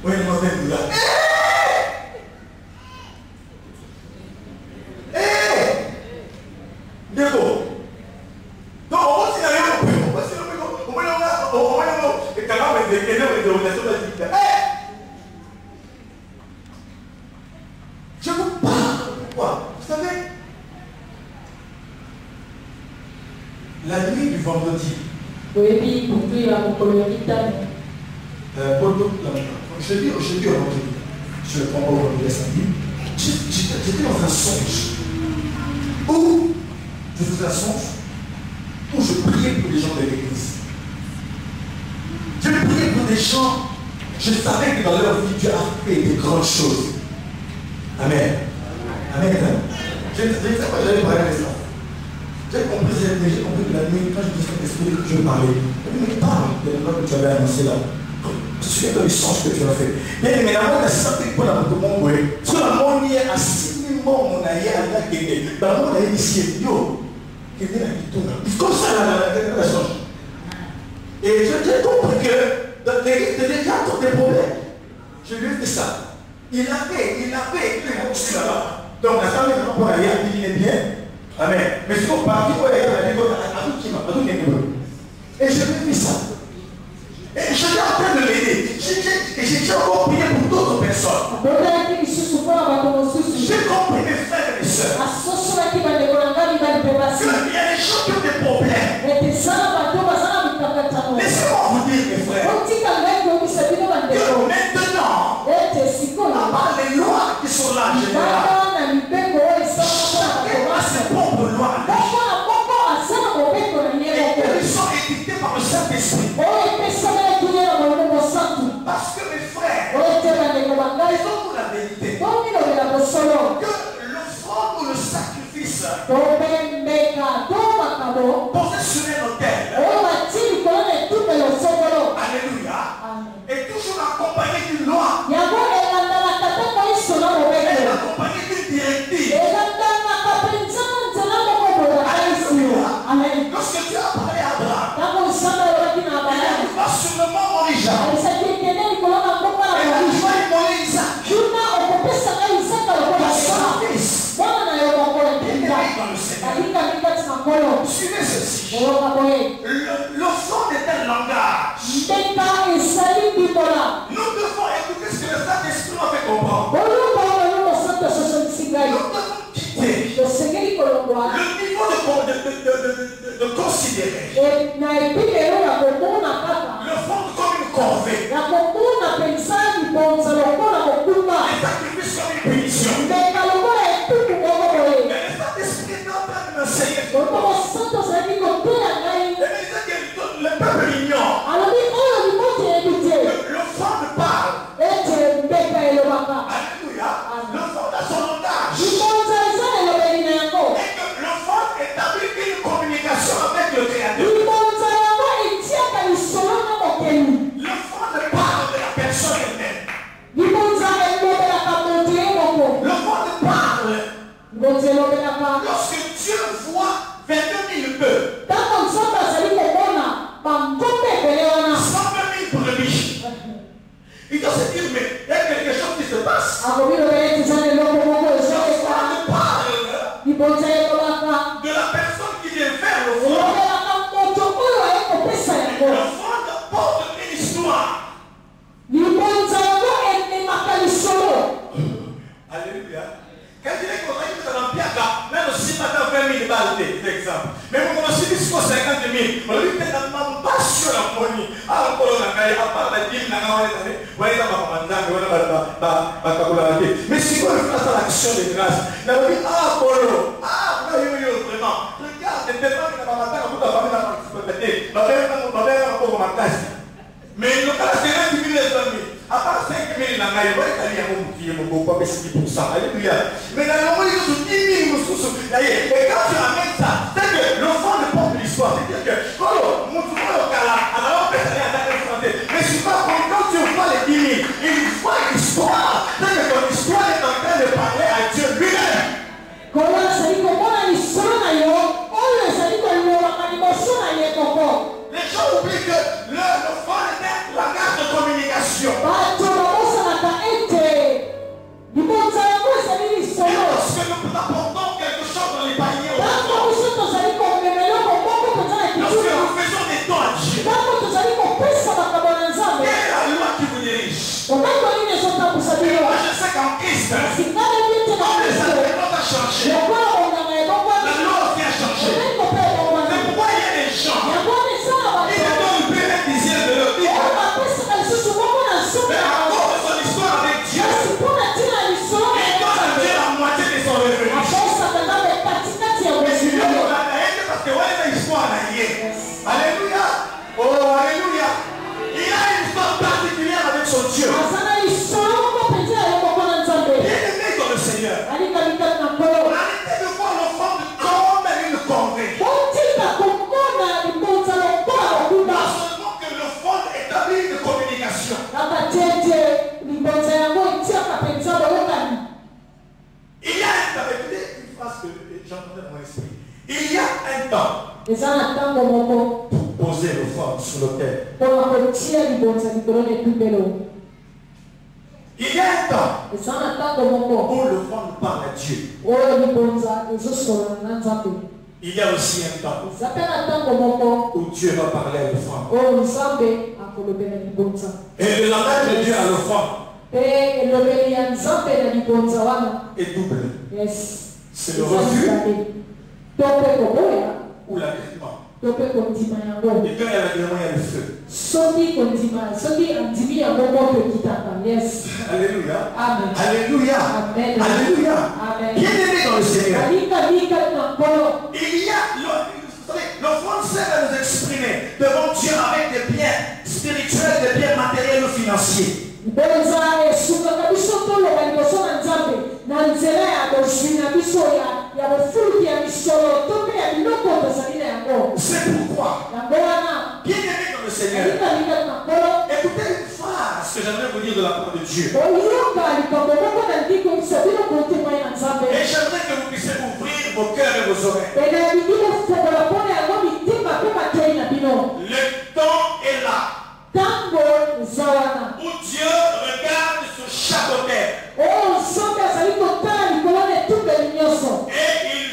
Oui, il m'a fait là. Dégo. Donc, on va s'y aller. On va s'y aller. On va y aller. Et quand on va se décaler, on va se décaler. Je vous parle. Pourquoi? Vous savez, la nuit du vendredi. Oui, pour lui, la je dis aujourd'hui, je ne prends pas aujourd'hui la samedi. J'étais dans un songe où je faisais un songe où je priais pour les gens de l'église. Je priais pour des gens, je savais que dans leur vie, Dieu a fait des grandes choses. Amen. Amen. Je ne sais pas, j'avais parlé de ça. J'ai compris que la nuit, quand je disais l'esprit que je parlais, mais parle de l'époque que tu avais annoncé là. Je me souviens de l'échange que tu as fait. Mais la mort a senti pour la mort de mon boy. Parce que la mort n'y est à 6 000 morts, on a y à la guerre. La mort a initié. Yo, qui est là, qui tourne. Comme ça, la change. Et j'ai compris que dans les déjà tous des problèmes. Je lui ai fait ça. Il a fait aussi là-bas. Donc la femme est encore ailleurs, il est bien. Amen. Mais si on part, il y a et je lui ai fait ça. Et je suis en train de l'aider. J'ai encore prié pour d'autres personnes. J'ai compris mes frères et mes soeurs. Il y a des gens qui ont des problèmes. Laissez-moi vous dire, mes frères, que maintenant, à part les lois qui sont là, chacun a ses propres lois. Et ils sont édictés par le Saint-Esprit. Parce que mes frères, ils ont la vérité. Que l'offrande ou le sacrifice posé sur un autel, alléluia, est toujours accompagné d'une loi. Elle est accompagnée d'une directive. Alléluia. Lorsque Dieu a parlé à Abraham, il va sur le mont Moriah. Et là, il va immoler Isaac. Suivez ceci. L'offrande est un langage. Nous devons écouter ce que le Saint-Esprit m'a fait comprendre. Nous devons quitter Le fondre comme une corvée. Les sacrifices comme une punition. Mais le Saint-Esprit n'a pas de m'enseigner. Le peuple ignore. Le fondre parle. Alléluia. Le fondre a son langage. Et que le fondre établit une communication avec le Créateur. Le fondre parle de la personne elle-même. Le fondre parle. Lorsque Dieu voit 22 000 bœufs, 120 000 brebis, il doit se dire, mais il y a quelque chose qui se passe. Le fondre parle de la personne qui vient faire le fondre. Le fondre porte une histoire. Alléluia. Quand il est content, il est dans Piaga, même si maintenant 20 000 balles, par exemple. Mais vous connaissez jusqu'aux 50 000. On lui fait dans ma passion la monie. Alors, on a fait à part la dîme, mais si vous faites l'action de grâce, la vie, ah, Polo, ah, vraiment. Regarde, les paiements qui n'ont pas matin, on a parlé dans la participation. Mais il n'y a pas 50 000 les amis. À part 5 000, il y a un peu de 10%. Alléluia. Mais dans le monde, il y a 10 000. Et quand tu amènes ça, c'est que le fond ne porte l'histoire. C'est-à-dire que, quand mon tour au Kala, alors on peut aller à la santé. Mais je ne sais pas, quand tu vois les 10 000, il voit l'histoire. C'est que ton histoire est en train de parler à Dieu lui-même. Les gens oublient que le fond est un langage de communication. Et lorsque nous apportons quelque chose dans les paniers, lorsque nous faisons des dons à Dieu, quelle est la loi qui vous dirige? Et moi je sais qu'en Christ, comme les sacerdotes a changé, la loi aussi a changé. C'est pourquoi il y a des gens qui ne donnent plus un dixième de leur vie. Mais à cause de son histoire avec Dieu, il donne à Dieu la moitié de son revenu. Mais si Dieu nous l'a dit, parce que voilà une histoire à lier. Alléluia. Oh, alléluia. Il a une histoire particulière avec son Dieu. Bien-aimé dans le Seigneur. Arrêtez de voir l'enfant comme une corvée. Pas seulement que le fond établit une communication. Il y a un temps, écoutez une phrase que j'entendais dans mon esprit. Il y a un temps pour poser le fond sur l'autel. Il y a un temps où le fond parle à Dieu. Il y a aussi un temps où Dieu va parler à l'enfant. Et le langage de Dieu à l'enfant est double. C'est le refus ou l'agrément. Et quand il y a l'agrément, il y a le feu. Alléluia. Amen. Alléluia. Amen. Alléluia. Amen. Bien-aimé dans le Seigneur. Il y a l'offrande sert à nous exprimer devant Dieu avec des biens spirituels, des biens matériels ou financiers. C'est pourquoi, bien-aimé dans le Seigneur, écoutez une phrase que j'aimerais vous dire de la part de Dieu. Et j'aimerais que vous puissiez ouvrir vos cœurs et vos oreilles. Le temps est là où Dieu regarde sur chaque autel. Et il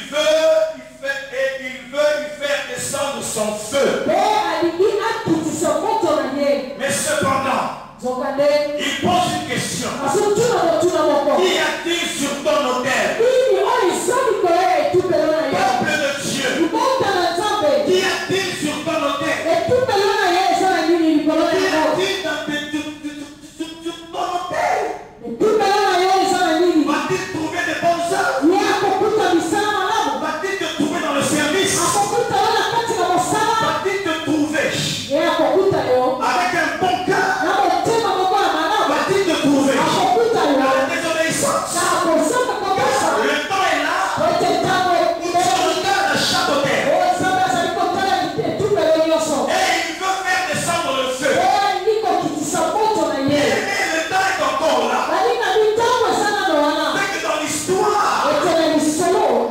veut y faire descendre son feu. Mais cependant, il pose une question. Qu'y a-t-il sur ton autel? Peuple de Dieu, bonnes œuvres. Va-t-il te trouver dans le service? Va-t-il te trouver avec un bon cœur? Va-t-il te trouver dans la désobéissance? Le temps est là où tu regardes à chaque hôtel. Et il veut faire descendre le feu. Bien-aimé, le temps est encore là. C'est que dans l'histoire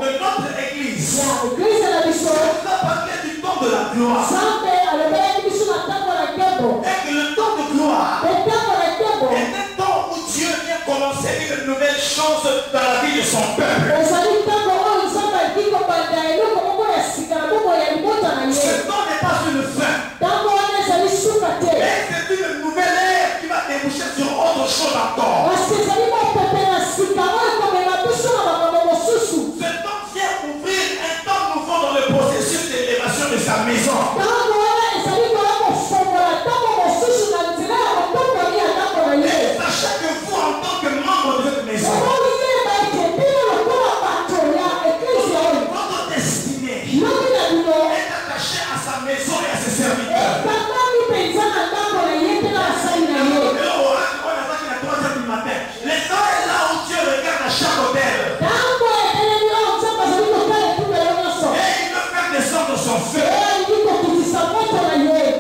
de notre église, on va parler du temps de la gloire. Et que le temps de gloire est un temps où Dieu vient commencer une nouvelle chose dans la vie de son peuple. Ce temps n'est pas une fin. Mais c'est une nouvelle ère qui va déboucher sur autre chose encore. Ce temps vient ouvrir un temps nouveau dans le processus d'élévation de sa maison. Et sachez que vous, en tant que membre de cette maison, votre destinée est attachée à sa maison et à ses serviteurs. Le temps est là où Dieu regarde à chaque hôtel. Et il veut faire descendre son feu.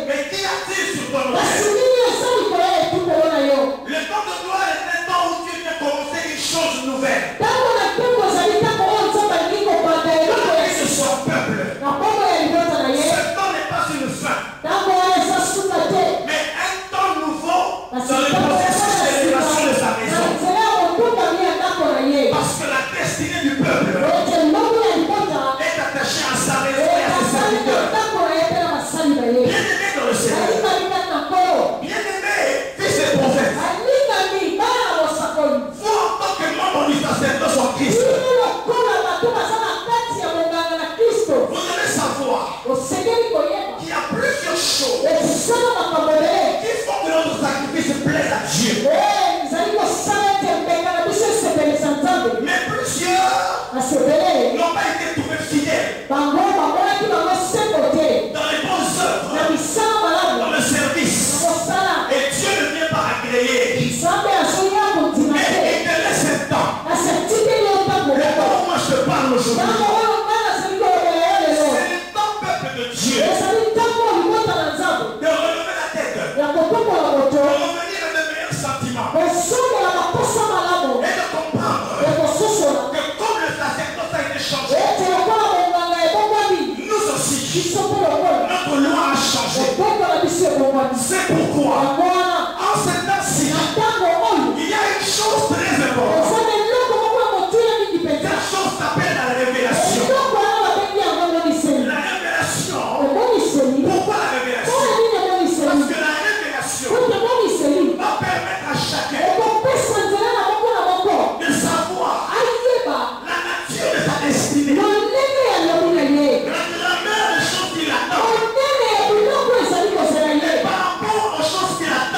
Mais qui attire sur ton hôtel? Le temps de gloire est un temps où Dieu vient commencer une chose nouvelle. De son peuple. Ce temps n'est pas une fin, mais un temps nouveau dans le processus d'élévation de sa maison. Parce que la destinée du peuple est attachée à sa maison et à ses serviteurs. Bien-aimé dans le Seigneur, bien-aimé, fils et prophète, vous en tant que membre du sacerdoce en Christ, vous devez savoir qu'il y a plusieurs choses qui font que notre sacrifice plaise à Dieu. Mais plusieurs n'ont pas été trouvés fidèles dans les bonnes œuvres, dans le service. Et Dieu ne vient pas agréer. Mais il te laisse un temps. Le temps où moi je te parle aujourd'hui, c'est le temps, peuple de Dieu, de relever la tête, de revenir à de meilleurs sentiments et de comprendre que comme le sacerdoce a été changé, nous aussi, notre loi a changé. C'est pourquoi, en ce temps-ci, il y a une chose très importante. Cette chose s'appelle la révélation. La révélation. Pourquoi la révélation? Parce que la révélation va permettre à chacun de savoir la nature de sa destinée, la grandeur des choses qu'il attend, et par rapport aux choses qu'il attend,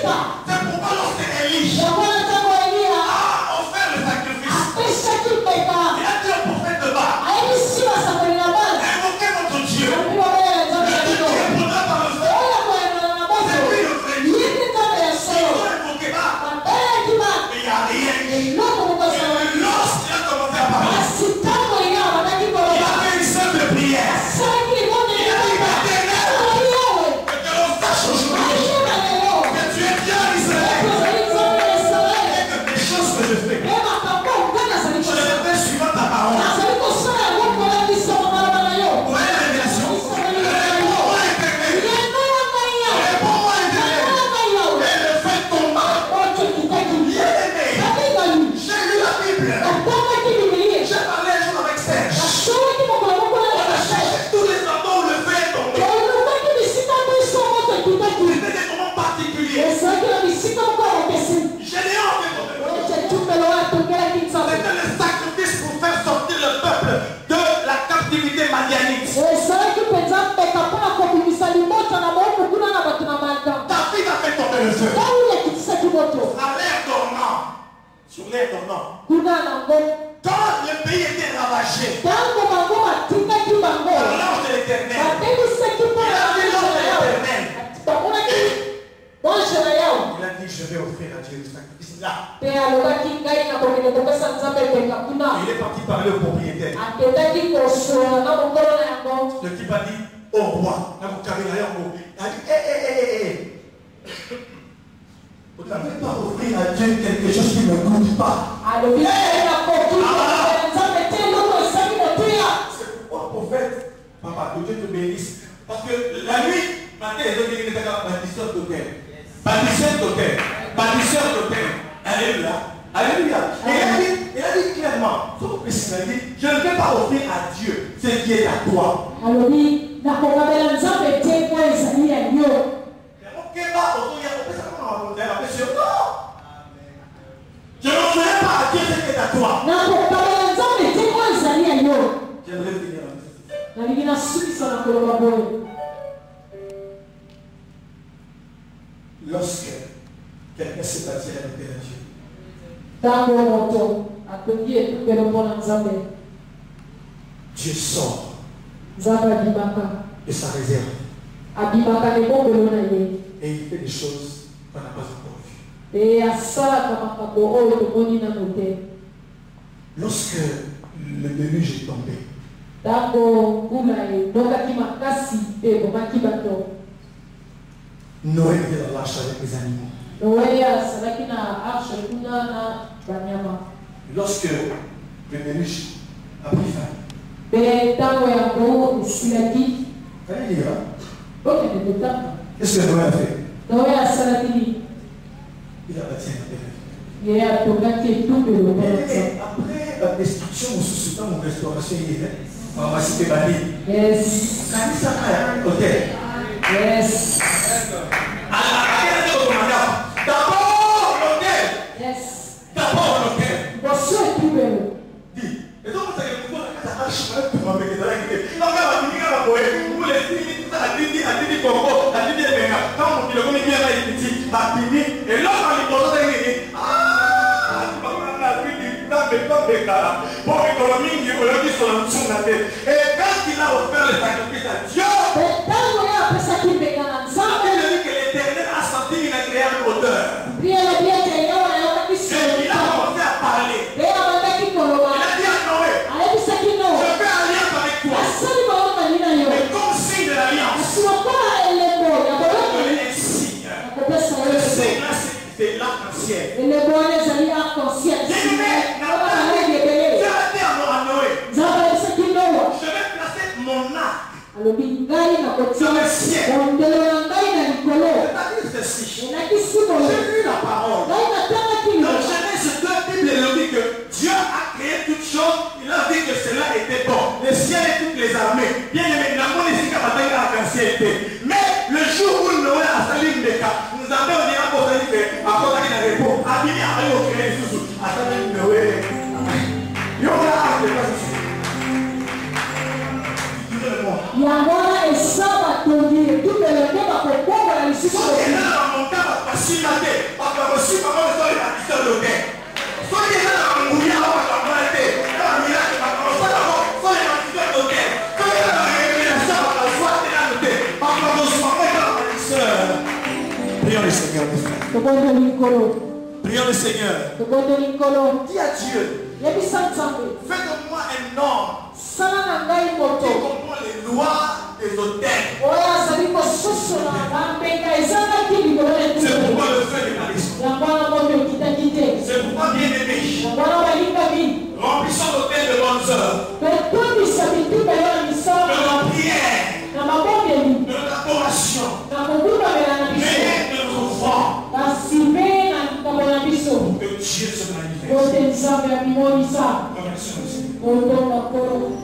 C'est pourquoi lorsque Élie a offert le sacrifice, il a dit au prophète de Baal, invoquez votre Dieu. Le Dieu qui répondra par le feu. C'est lui le vrai Dieu. Si on invoquait Baal, il n'y a rien. Et lorsqu'il a commencé à parler, il y avait une simple prière. Sur l'air dormant. Quand le pays était ravagé par l'ange de l'Éternel, il a dit l'ange de l'Éternel. Il a dit, je vais offrir à Dieu le sacrifice là. Il est parti parler au propriétaire. Le type a dit au roi, il a dit, vous n'avez pas offrir à Dieu quelque chose qui ne goûte pas. C'est pourquoi, prophète, papa, que Dieu te bénisse. Parce que la nuit, matin, les autres étaient bâtisseurs d'hôtel. Bâtisseurs d'hôtel. Bâtisseurs d'hôtel. Alléluia. Alléluia. Et il a dit clairement, je ne vais pas offrir à Dieu ce qui est à toi. Je ne ferai pas à Dieu ce qui est à toi. J'aimerais finir lorsque quelqu'un s'est bâti à l'autel de Dieu, Dieu sort de sa réserve et il fait des choses qu'on n'a pas encore vues. Lorsque le déluge est tombé, Noé était dans l'arche avec les animaux. Lorsque le déluge a pris fin, fallait lire, hein? Qu'est-ce que Noé a fait? Il a bâti un hôtel. Après la destruction, on se soutient mon restauration, on va citer Bali. Yes. Hôtel. Yes. D'abord l'hôtel. Yes. D'abord l'hôtel. Dis. Et donc, vous savez, vous avez un chemin pour m'embêter dans la gueule. Non, mais vous les filles, à Didi Congo, à Didi Benga. Quand on dit le comité bien petit, à Didi, et là, on est posé à Didi. Bon, économie, il a dit sur la tête. Et quand il a offert le sacrifice à Dieu, il a dit que l'Éternel a senti une agréable odeur. Et il a commencé à parler. Il a dit à Noé, je fais alliance avec toi. Mais comme signe de l'alliance, je donne un signe. Le signe là, c'est l'arc-en-ciel. Je vais placer mon arc dans le ciel. C'est-à-dire ceci. J'ai vu la parole. Dans Genèse 2, la Bible dit que Dieu a créé toutes choses. Il a dit que cela était bon. Le ciel et toutes les armées. Bien aimé, la monnaie ici, mais le jour où Noé a sali une béca, nous avons dit à cause de à cause de la réponse. Abîmé à rien au créé sous. À sali Noé. Il y aura un de Prions le Seigneur, mes frères. Prions le Seigneur. Dis à Dieu, fais de moi un homme qui comprend les lois des hôtels. C'est pourquoi le feu de ma maison. C'est pourquoi bien aimé, remplissons l'hôtel de bonnes heures, de nos prières, de notre adoration, mais de nos vents, que Dieu se manifeste.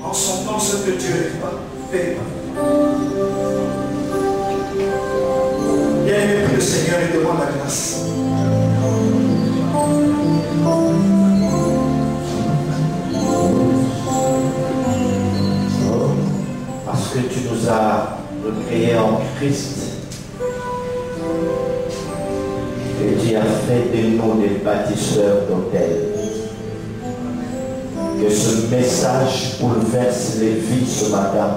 En son nom, ce que Dieu fait. Bien-aimé, prie le Seigneur et demande la grâce. Parce que tu nous as recréés en Christ et tu as fait de nous des bâtisseurs d'autels. Que ce message bouleverse les vies ce matin.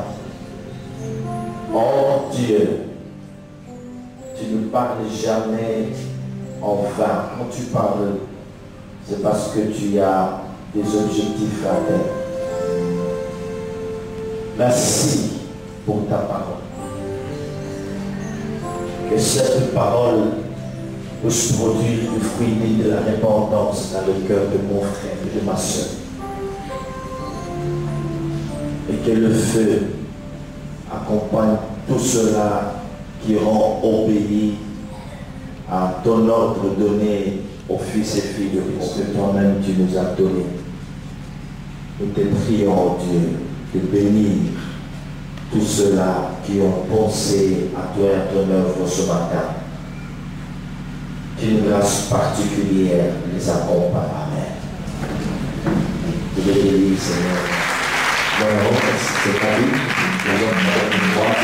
Oh Dieu, tu ne parles jamais en vain. Quand tu parles, c'est parce que tu as des objectifs à atteindre. Merci pour ta parole. Que cette parole puisse produire du fruit de la repentance dans le cœur de mon frère et de ma soeur. Et que le feu accompagne tous ceux-là qui auront obéi à ton ordre donné aux fils et filles de Christ que toi-même tu nous as donné. Nous te prions, oh Dieu, de bénir tous ceux-là qui ont pensé à toi et à ton œuvre ce matin. Qu'une grâce particulière les accompagne. Amen. Je te bénis, Seigneur. Voilà, c'est ta vie. Nous allons faire une gloire,